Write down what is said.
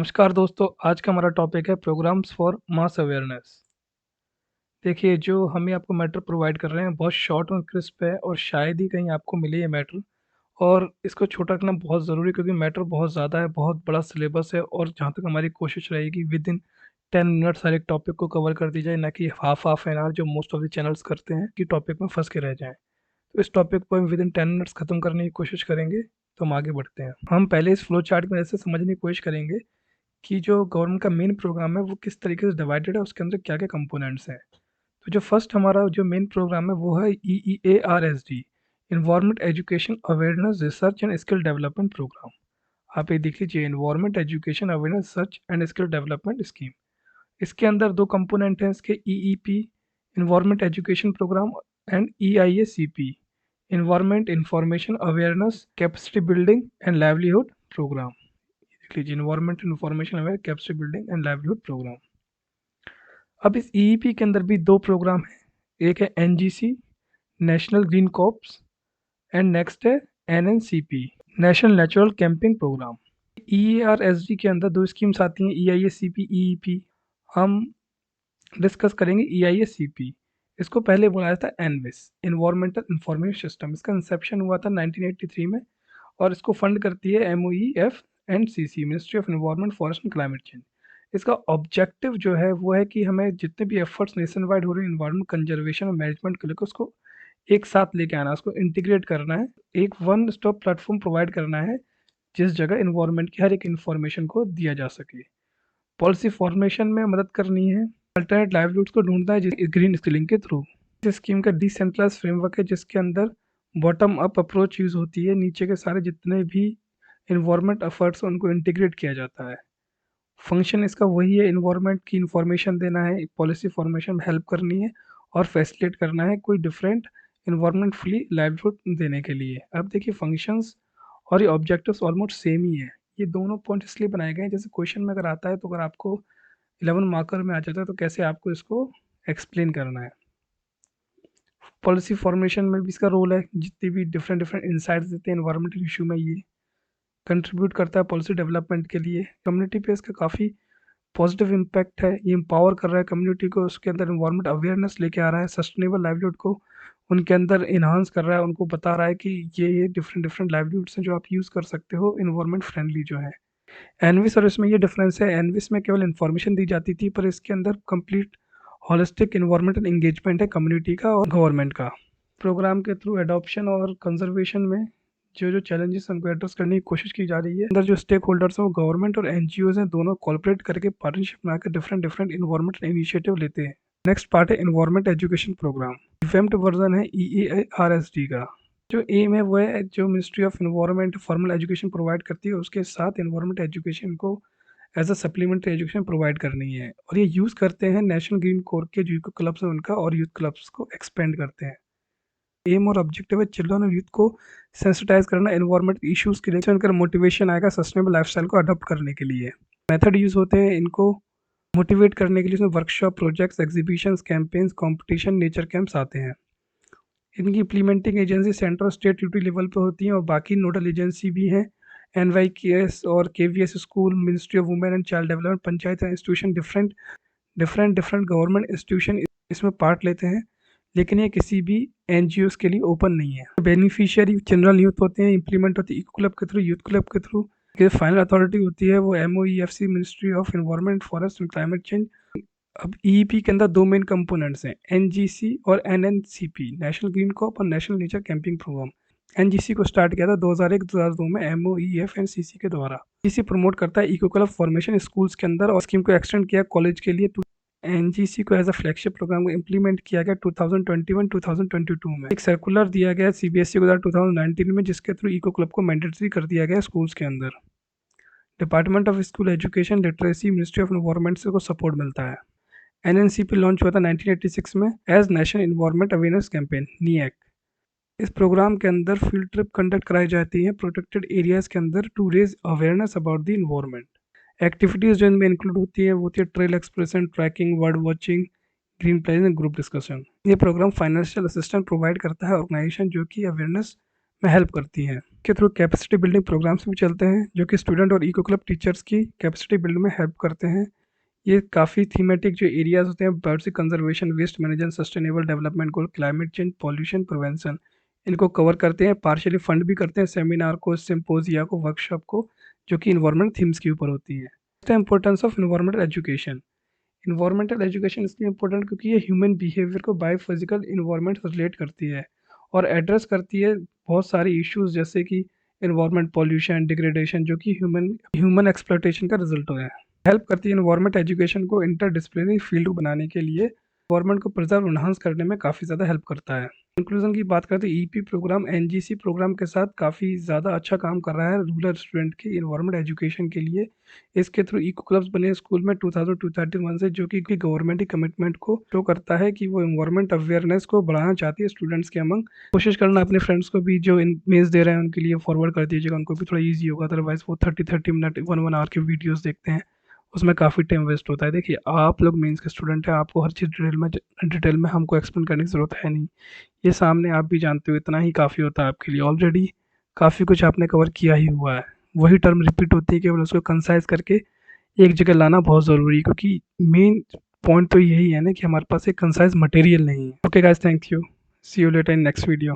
नमस्कार दोस्तों, आज का हमारा टॉपिक है प्रोग्राम्स फॉर मास अवेयरनेस। देखिए, जो हमें आपको मैटर प्रोवाइड कर रहे हैं बहुत शॉर्ट और क्रिस्प है और शायद ही कहीं आपको मिले ये मैटर। और इसको छोटा रखना बहुत ज़रूरी है क्योंकि मैटर बहुत ज़्यादा है, बहुत बड़ा सिलेबस है और जहाँ तक हमारी कोशिश रहेगी विद इन 10 मिनट्स हर एक टॉपिक को कवर कर दी जाए, ना कि हाफ एन आवर जो मोस्ट ऑफ द चैनल्स करते हैं कि टॉपिक में फंस के रह जाएँ। तो इस टॉपिक को हम विद इन 10 मिनट्स खत्म करने की कोशिश करेंगे, तो हम आगे बढ़ते हैं। हम पहले इस फ्लो चार्ट में ऐसे समझने की कोशिश करेंगे कि जो गवर्नमेंट का मेन प्रोग्राम है वो किस तरीके से डिवाइडेड है, उसके अंदर क्या-क्या कंपोनेंट्स हैं। तो जो फर्स्ट हमारा जो मेन प्रोग्राम है वो है EEARSD, environment education awareness research and skill development programme. आप ये देख लीजिए, environment education awareness research and skill development scheme. इसके अंदर 2 कंपोनेंट हैं इसके, EEP environment education programme and EIACP environment information awareness capacity building and livelihood programme. देख लीजिए, environment information aware capacity building and livelihood programme. अब इस EEP के अंदर भी 2 प्रोग्राम हैं, एक है NGC national green corps and next है एनएनसीपी नेशनल नेचुरल कैंपिंग प्रोग्राम। ईआरएसडी के अंदर 2 स्कीम्स आती हैं, EIACP EEP। हम डिस्कस करेंगे EIACP। इसको पहले बुलाया था एनविस, एनवायरमेंटल इंफॉर्मेशन सिस्टम। इसका इंसेप्शन हुआ था 1983 में और इसको फंड करती है MOEF and CC, ministry of environment forest and climate change. इसका ऑब्जेक्टिव जो है वो है कि हमें जितने भी एफर्ट्स नेशन वाइड हो रहे हैं एनवायरनमेंट कंजर्वेशन और मैनेजमेंट के लिए, उसको एक साथ लेके आना है, उसको इंटीग्रेट करना है, एक वन स्टॉप प्लेटफॉर्म प्रोवाइड करना है जिस जगह एनवायरनमेंट की हर एक इन्फॉर्मेशन को दिया जा सके। पॉलिसी फॉर्मेशन में मदद करनी है, अल्टरनेट लाइवलीहुड्स को ढूंढना है ग्रीन स्किलिंग के थ्रू। इस स्कीम का डिसेंट्रलाइज फ्रेमवर्क है जिसके अंदर बॉटम अप अप्रोच यूज़ होती है, नीचे के सारे जितने भी इन्वायरमेंट एफर्ट्स उनको इंटीग्रेट किया जाता है। फंक्शन इसका वही है, इन्वायरमेंट की इंफॉर्मेशन देना है, पॉलिसी फॉर्मेशन में हेल्प करनी है और फैसिलिटेट करना है कोई डिफरेंट इन्वायरमेंट फ्री लाइवलीहुड देने के लिए। अब देखिए, फंक्शंस और ये ऑब्जेक्टिव्स ऑलमोस्ट सेम ही है। ये दोनों पॉइंट इसलिए बनाए गए हैं, जैसे क्वेश्चन में अगर आता है तो अगर आपको 11 मार्कर में आ जाता है तो कैसे आपको इसको एक्सप्लेन करना है। पॉलिसी फॉर्मेशन में भी इसका रोल है, जितनी भी डिफरेंट डिफरेंट इंसाइट्स देते हैं एनवायरमेंटल इशू में, ये कंट्रीब्यूट करता है पॉलिसी डेवलपमेंट के लिए। कम्युनिटी पे इसका काफ़ी पॉजिटिव इम्पैक्ट है, ये एम्पावर कर रहा है कम्युनिटी को, उसके अंदर एनवायरमेंट अवेयरनेस लेके आ रहा है, सस्टेनेबल लाइवलीहुड को उनके अंदर इन्हांस कर रहा है, उनको बता रहा है कि ये डिफरेंट डिफरेंट लाइवलीहुड्स हैं जो आप यूज़ कर सकते हो एनवायरमेंट फ्रेंडली जो है। एनविस और इसमें ये डिफरेंस है, एनविस में केवल इन्फॉर्मेशन दी जाती थी, पर इसके अंदर कंप्लीट हॉलिस्टिक एनवायरमेंटल एंगेजमेंट है कम्युनिटी का और गवर्नमेंट का। प्रोग्राम के थ्रू एडॉप्शन और कंजर्वेशन में जो जो चैलेंजेस उनको एड्रेस करने की कोशिश की जा रही है, अंदर जो स्टेक होल्डर्स हैं वो गवर्नमेंट और NGOs हैं, दोनों कॉलपरेट करके पार्टनरशिप बनाकर डिफरेंट डिफरेंट इन्वायरमेंटल इनिशिएटिव लेते हैं। नेक्स्ट पार्ट है environment education programme, revamped version है EEARSD का। जो एम है वो है, जो ministry of environment formal education provide करती है उसके साथ एनवायरनमेंट एजुकेशन को as a supplementary education provide करनी है, और ये यूज़ करते हैं नेशनल ग्रीन कोर के जो क्लब्स हैं उनका, और यूथ क्लब्स को एक्सपेंड करते हैं। एम और ऑब्जेक्टिव है चिल्ड्रन और यूथ को सेंसिटाइज करना एनवायरमेंट इश्यूज के लिए, तो उनका मोटिवेशन आएगा सस्टेनेबल लाइफस्टाइल को अडॉप्ट करने के लिए। मेथड यूज़ होते हैं इनको मोटिवेट करने के लिए, इसमें workshop, projects, exhibitions, campaigns, competition, nature camps आते हैं। इनकी इम्प्लीमेंटिंग एजेंसी सेंट्रल और स्टेट यूटी लेवल पे होती हैं और बाकी नोडल एजेंसी भी हैं, NYKS और KVS school, ministry of women and child development, panchayat institution, different different different government institution इसमें पार्ट लेते हैं, लेकिन ये किसी भी NGOs के लिए ओपन नहीं है। बेनिफिशियरी जनरल यूथ होते हैं, इंप्लीमेंट होती है इको क्लब के थ्रू, यूथ क्लब के थ्रू। फाइनल अथॉरिटी होती है वो MOEFC, ministry of environment forest and climate change. अब EEP के अंदर 2 मेन कंपोनेंट्स हैं, NGC और NNCP, नेशनल ग्रीन कॉर्प और national nature camping programme. NGC को स्टार्ट किया था 2001-2002 में MOEF एंड CC के द्वारा। NGC प्रमोट करता है इको क्लब फॉर्मेशन स्कूल्स के अंदर, और स्कीम को एक्सटेंड किया कॉलेज के लिए। NGC को एज अ फ्लैगशिप प्रोग्राम को इम्प्लीमेंट किया गया 2021-2022 में। एक सर्कुलर दिया गया CBSE को 2019 में, जिसके थ्रू इको क्लब को मैंडेटरी कर दिया गया स्कूल्स के अंदर। Department of school education literacy, ministry of environment से को सपोर्ट मिलता है। NNCP लॉन्च हुआ था 1986 में as national environment awareness campaign, NEAC। इस प्रोग्राम के अंदर फील्ड ट्रिप कंडक्ट कराई जाती हैं प्रोटेक्टेड एरियाज के अंदर to raise awareness about the environment. Activities जो इनमें इंक्लूड होती है वो होती है trail expression, trekking, bird watching, green planning, group discussion. ये प्रोग्राम फाइनेंशियल असिस्टेंस प्रोवाइड करता है ऑर्गेनाइजेशन जो कि अवेयरनेस में हेल्प करती हैं। के थ्रू कैपेसिटी बिल्डिंग प्रोग्राम्स भी चलते हैं जो कि स्टूडेंट और इको क्लब टीचर्स की कैपेसिटी बिल्ड में हेल्प करते हैं। ये काफ़ी थीमेटिक जो एरियाज होते हैं, bird conservation, waste management, sustainable development goal, climate change, pollution prevention, इनको कवर करते हैं। पार्शियली फंड भी करते हैं सेमिनार को, सिम्पोजिया को, वर्कशॉप को, जो कि इन्वायरमेंट थीम्स के ऊपर होती है। The importance of environmental education. Environmental education इसलिए इम्पोर्टेंट क्योंकि ये ह्यूमन बिहेवियर को बायोफिजिकल इन्वायरमेंट से रिलेट करती है और एड्रेस करती है बहुत सारे इश्यूज, जैसे कि इन्वायरमेंट, पॉल्यूशन, डिग्रेडेशन, जो कि ह्यूमन एक्सप्लॉयटेशन का रिजल्ट है। हेल्प करती है इन्वायरमेंट एजुकेशन को इंटरडिसिप्लिनरी फील्ड बनाने के लिए, इन्वायरमेंट को प्रिजर्व एनहांस करने में काफ़ी ज़्यादा हेल्प करता है। इंक्लूजन की बात करते हैं, ईपी प्रोग्राम एनजीसी प्रोग्राम के साथ काफ़ी ज़्यादा अच्छा काम कर रहा है रूरल स्टूडेंट के इन्वायरमेंट एजुकेशन के लिए। इसके थ्रू इको क्लब्स बने स्कूल में 2031 से, जो कि गवर्नमेंट की कमिटमेंट को शो करता है कि वो इन्वायरमेंट अवेयरनेस को बढ़ाना चाहती है स्टूडेंट्स के अमंग। कोशिश करना अपने फ्रेंड्स को भी जो इन मेल्स दे रहे हैं उनके लिए फॉरवर्ड कर दीजिएगा, उनको भी थोड़ा ईजी होगा। अदरवाइज वो 30-30 मिनट 1-1 आवर के वीडियोज़ देखते हैं, उसमें काफ़ी टाइम वेस्ट होता है। देखिए, आप लोग मेंस के स्टूडेंट हैं, आपको हर चीज़ डिटेल में हमको एक्सप्लेन करने की ज़रूरत है नहीं। ये सामने आप भी जानते हो, इतना ही काफ़ी होता है आपके लिए। ऑलरेडी काफ़ी कुछ आपने कवर किया ही हुआ है। वही टर्म रिपीट होती है, केवल उसको कंसाइज़ करके एक जगह लाना बहुत ज़रूरी है, क्योंकि मेन पॉइंट तो यही है ना कि हमारे पास एक कंसाइज़ मटेरियल नहीं है। Okay guys, thank you. See you later in next video.